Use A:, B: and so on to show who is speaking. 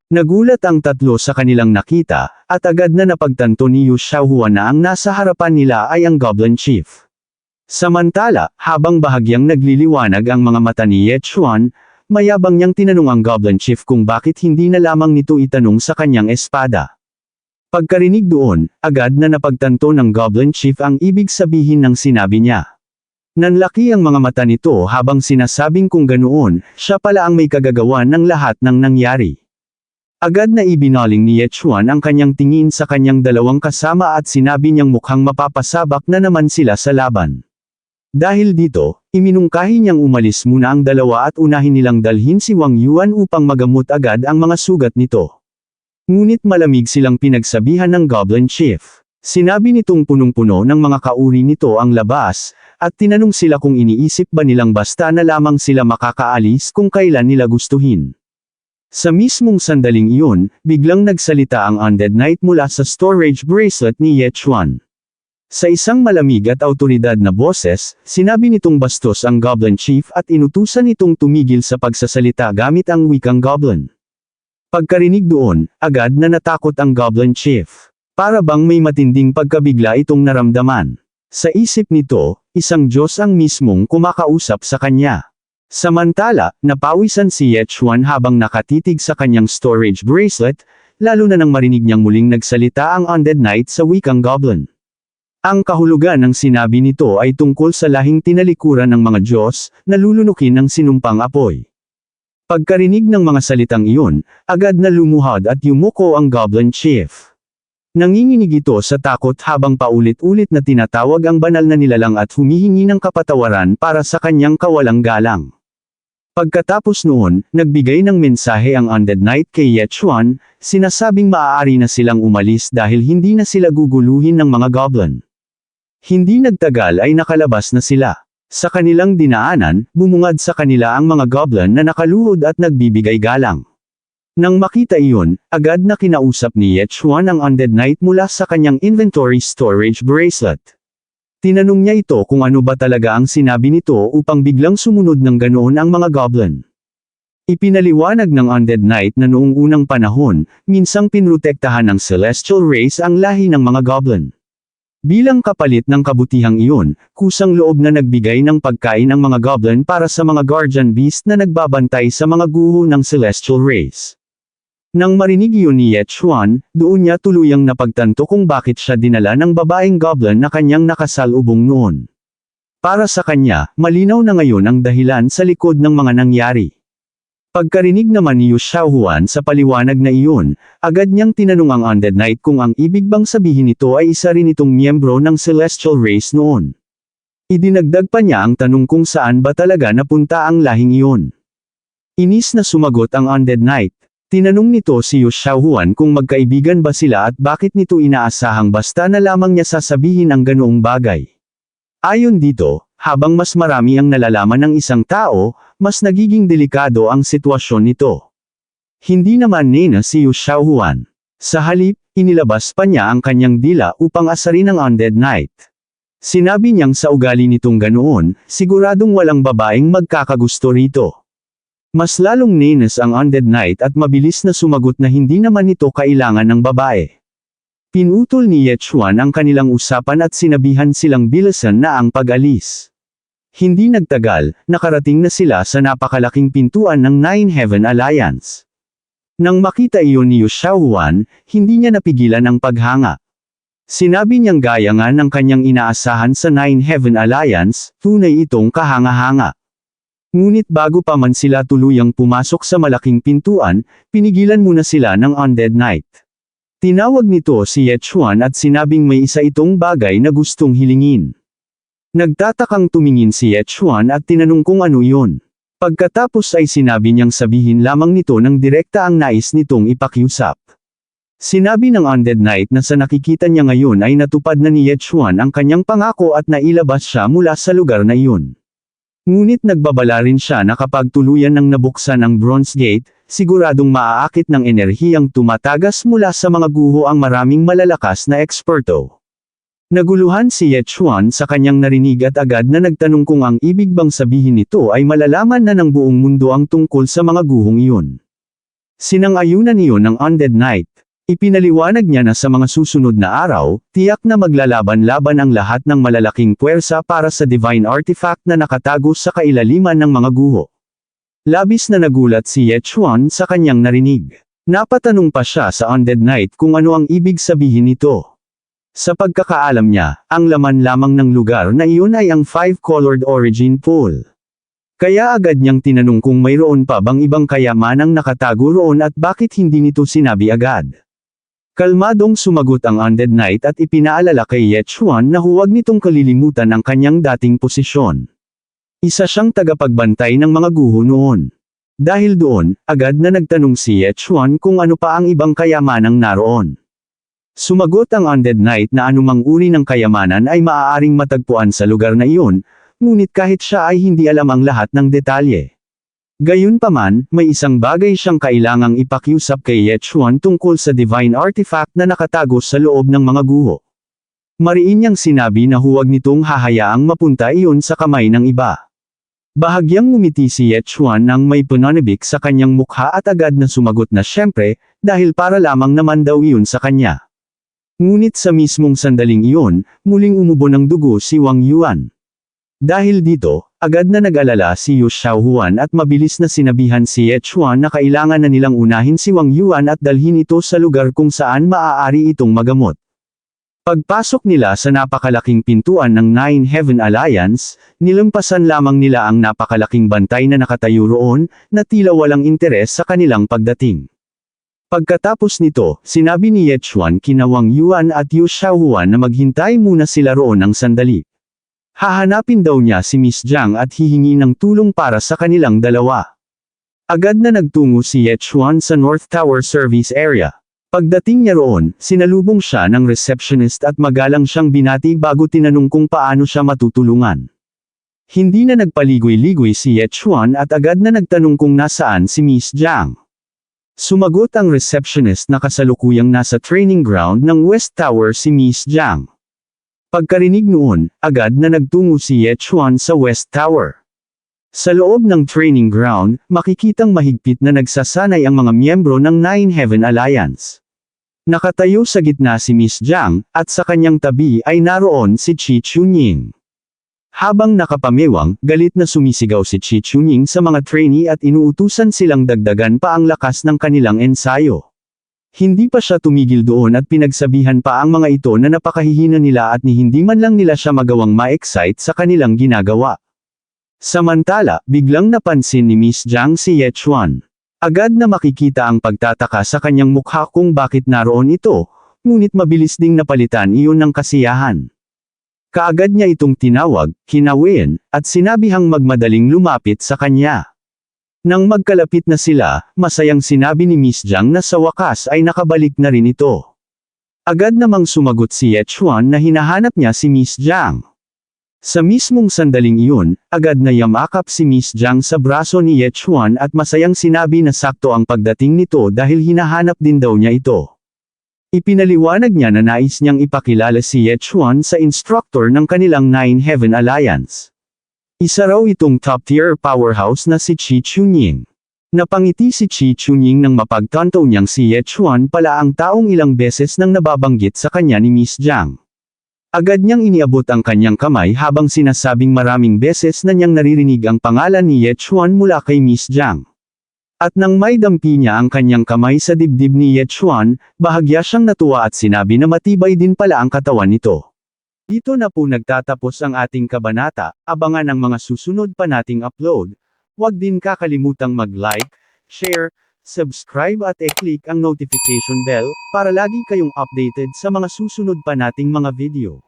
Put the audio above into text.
A: Nagulat ang tatlo sa kanilang nakita, at agad na napagtanto ni Yu Xiaohuan na ang nasa harapan nila ay ang Goblin Chief. Samantala, habang bahagyang nagliliwanag ang mga mata ni Ye Chuan, mayabang niyang tinanong ang Goblin Chief kung bakit hindi na lamang nito itanong sa kanyang espada. Pagkarinig doon, agad na napagtanto ng Goblin Chief ang ibig sabihin ng sinabi niya. Nanlaki ang mga mata nito habang sinasabing kung ganoon, siya pala ang may kagagawan ng lahat ng nangyari. Agad na ibinaling ni Ye Chuan ang kanyang tingin sa kanyang dalawang kasama at sinabi niyang mukhang mapapasabak na naman sila sa laban. Dahil dito, iminungkahi niyang umalis muna ang dalawa at unahin nilang dalhin si Wang Yuan upang magamot agad ang mga sugat nito. Ngunit malamig silang pinagsabihan ng Goblin Chief. Sinabi nitong punong-puno ng mga kauri nito ang labas, at tinanong sila kung iniisip ba nilang basta na lamang sila makakaalis kung kailan nila gustuhin. Sa mismong sandaling iyon, biglang nagsalita ang Undead Knight mula sa storage bracelet ni Ye Chuan. Sa isang malamig at autoridad na boses, sinabi nitong bastos ang Goblin Chief at inutusan itong tumigil sa pagsasalita gamit ang wikang Goblin. Pagkarinig doon, agad na natakot ang Goblin Chief. Para bang may matinding pagkabigla itong naramdaman. Sa isip nito, isang Diyos ang mismong kumakausap sa kanya. Samantala, napawisan si Ye Chuan habang nakatitig sa kanyang storage bracelet, lalo na nang marinig niyang muling nagsalita ang Undead Knight sa wikang Goblin. Ang kahulugan ng sinabi nito ay tungkol sa lahing tinalikuran ng mga Diyos, na lulunukin ng sinumpang apoy. Pagkarinig ng mga salitang iyon, agad na lumuhod at yumuko ang Goblin Chief. Nanginginig ito sa takot habang paulit-ulit na tinatawag ang banal na nilalang at humihingi ng kapatawaran para sa kanyang kawalang galang. Pagkatapos noon, nagbigay ng mensahe ang Undead Knight kay Ye Chuan, sinasabing maaari na silang umalis dahil hindi na sila guguluhin ng mga goblin. Hindi nagtagal ay nakalabas na sila. Sa kanilang dinaanan, bumungad sa kanila ang mga goblin na nakaluhod at nagbibigay galang. Nang makita iyon, agad na kinausap ni Ye Chuan ang Undead Knight mula sa kanyang inventory storage bracelet. Tinanong niya ito kung ano ba talaga ang sinabi nito upang biglang sumunod ng ganoon ang mga goblin. Ipinaliwanag ng Undead Knight na noong unang panahon, minsang pinrotektahan ng Celestial Race ang lahi ng mga goblin. Bilang kapalit ng kabutihang iyon, kusang loob na nagbigay ng pagkain ang mga goblin para sa mga guardian beast na nagbabantay sa mga guho ng Celestial Race. Nang marinig iyon ni Ye Chuan, doon niya tuluyang napagtanto kung bakit siya dinala ng babaeng goblin na kanyang nakasalubong noon. Para sa kanya, malinaw na ngayon ang dahilan sa likod ng mga nangyari. Pagkarinig naman ni Yu Xiaohuan sa paliwanag na iyon, agad niyang tinanong ang Undead Knight kung ang ibig bang sabihin nito ay isa rin itong miyembro ng Celestial Race noon. Idinagdag pa niya ang tanong kung saan ba talaga napunta ang lahing iyon. Inis na sumagot ang Undead Knight. Tinanong nito si Yu Xiaohuan kung magkaibigan ba sila at bakit nito inaasahang basta na lamang niya sasabihin ang ganoong bagay. Ayon dito, habang mas marami ang nalalaman ng isang tao, mas nagiging delikado ang sitwasyon nito. Hindi naman nena si Yu Xiaohuan. Sa halip, inilabas pa niya ang kanyang dila upang asarin ang Undead Knight. Sinabi niyang sa ugali nitong ganoon, siguradong walang babaeng magkakagusto rito. Mas lalong nenes ang Undead Knight at mabilis na sumagot na hindi naman ito kailangan ng babae. Pinutol ni Ye Chuan ang kanilang usapan at sinabihan silang bilisan na ang pag-alis. Hindi nagtagal, nakarating na sila sa napakalaking pintuan ng Nine Heaven Alliance. Nang makita iyon ni Yu Xiaohuan, hindi niya napigilan ang paghanga. Sinabi niyang gaya nga ng kanyang inaasahan sa Nine Heaven Alliance, tunay itong kahanga-hanga. Ngunit bago pa man sila tuluyang pumasok sa malaking pintuan, pinigilan muna sila ng Undead Knight. Tinawag nito si Ye Chuan at sinabing may isa itong bagay na gustong hilingin. Nagtatakang tumingin si Ye Chuan at tinanong kung ano iyon. Pagkatapos ay sinabi niyang sabihin lamang nito ng direkta ang nais nitong ipakiusap. Sinabi ng Undead Knight na sa nakikita niya ngayon ay natupad na ni Ye Chuan ang kanyang pangako at nailabas siya mula sa lugar na iyon. Ngunit nagbabala rin siya na kapag tuluyan ng nabuksan ang Bronze Gate, siguradong maaakit ng enerhiyang tumatagas mula sa mga guho ang maraming malalakas na eksperto. Naguluhan si Ye Chuan sa kanyang narinig at agad na nagtanong kung ang ibig bang sabihin nito ay malalaman na ng buong mundo ang tungkol sa mga guhong iyon. Sinang-ayunan iyon ng Undead Knight. Ipinaliwanag niya na sa mga susunod na araw, tiyak na maglalaban-laban ang lahat ng malalaking puwersa para sa divine artifact na nakatago sa kailaliman ng mga guho. Labis na nagulat si Ye Chuan sa kanyang narinig. Napatanong pa siya sa Undead Knight kung ano ang ibig sabihin nito. Sa pagkakaalam niya, ang laman lamang ng lugar na iyon ay ang five-colored origin pool. Kaya agad niyang tinanong kung mayroon pa bang ibang kayamanang nakatago roon at bakit hindi nito sinabi agad. Kalmadong sumagot ang Undead Knight at ipinaalala kay Ye Chuan na huwag nitong kalilimutan ang kanyang dating posisyon. Isa siyang tagapagbantay ng mga guho noon. Dahil doon, agad na nagtanong si Ye Chuan kung ano pa ang ibang kayamanang naroon. Sumagot ang Undead Knight na anumang uri ng kayamanan ay maaaring matagpuan sa lugar na iyon, ngunit kahit siya ay hindi alam ang lahat ng detalye. Gayunpaman, may isang bagay siyang kailangang ipakiusap kay Ye Chuan tungkol sa divine artifact na nakatago sa loob ng mga guho. Mariin niyang sinabi na huwag nitong hahayaang mapunta iyon sa kamay ng iba. Bahagyang ngumiti si Ye Chuan nang may pananabik sa kanyang mukha at agad na sumagot na syempre, dahil para lamang naman daw iyon sa kanya. Ngunit sa mismong sandaling iyon, muling umubo ng dugo si Wang Yuan. Dahil dito, agad na nag-alala si Yu Xiaohuan at mabilis na sinabihan si Ye Chuan na kailangan na nilang unahin si Wang Yuan at dalhin ito sa lugar kung saan maaari itong magamot. Pagpasok nila sa napakalaking pintuan ng Nine Heaven Alliance, nilampasan lamang nila ang napakalaking bantay na nakatayo roon, na tila walang interes sa kanilang pagdating. Pagkatapos nito, sinabi ni Ye Chuan kina Wang Yuan at Yu Xiaohuan na maghintay muna sila roon ng sandali. Hahanapin daw niya si Miss Jiang at hihingi ng tulong para sa kanilang dalawa. Agad na nagtungo si Ye Chuan sa North Tower Service Area. Pagdating niya roon, sinalubong siya ng receptionist at magalang siyang binati bago tinanong kung paano siya matutulungan. Hindi na nagpaligoy-ligoy si Ye Chuan at agad na nagtanong kung nasaan si Miss Jiang. Sumagot ang receptionist na kasalukuyang nasa training ground ng West Tower si Miss Jiang. Pagkarinig noon, agad na nagtungo si Ye Chuan sa West Tower. Sa loob ng training ground, makikitang mahigpit na nagsasanay ang mga miyembro ng Nine Heaven Alliance. Nakatayo sa gitna si Miss Jiang, at sa kanyang tabi ay naroon si Qi Chunying. Habang nakapamewang, galit na sumisigaw si Qi Chunying sa mga trainee at inuutusan silang dagdagan pa ang lakas ng kanilang ensayo. Hindi pa siya tumigil doon at pinagsabihan pa ang mga ito na napakahihina nila at ni hindi man lang nila siya magawang ma-excite sa kanilang ginagawa. Samantala, biglang napansin ni Miss Jiang si Ye Chuan. Agad na makikita ang pagtataka sa kanyang mukha kung bakit naroon ito, ngunit mabilis ding napalitan iyon ng kasiyahan. Kaagad niya itong tinawag, kinawin, at sinabihang magmadaling lumapit sa kanya. Nang magkalapit na sila, masayang sinabi ni Miss Jiang na sa wakas ay nakabalik na rin ito. Agad namang sumagot si Ye Chuan na hinahanap niya si Miss Jiang. Sa mismong sandaling iyon, agad na yamakap si Miss Jiang sa braso ni Ye Chuan at masayang sinabi na sakto ang pagdating nito dahil hinahanap din daw niya ito. Ipinaliwanag niya na nais niyang ipakilala si Ye Chuan sa instructor ng kanilang Nine Heaven Alliance. Isa raw itong top-tier powerhouse na si Qi Chunying. Napangiti si Qi Chunying nang mapagtanto niyang si Ye Chuan pala ang taong ilang beses nang nababanggit sa kanya ni Miss Jiang. Agad niyang iniabot ang kanyang kamay habang sinasabing maraming beses na niyang naririnig ang pangalan ni Ye Chuan mula kay Miss Jiang. At nang may dampi niya ang kanyang kamay sa dibdib ni Ye Chuan, bahagya siyang natuwa at sinabi na matibay din pala ang katawan nito. Dito na po nagtatapos ang ating kabanata, abangan ang mga susunod pa nating upload. Huwag din kakalimutang mag-like, share, subscribe at i-click ang notification bell, para lagi kayong updated sa mga susunod pa nating mga video.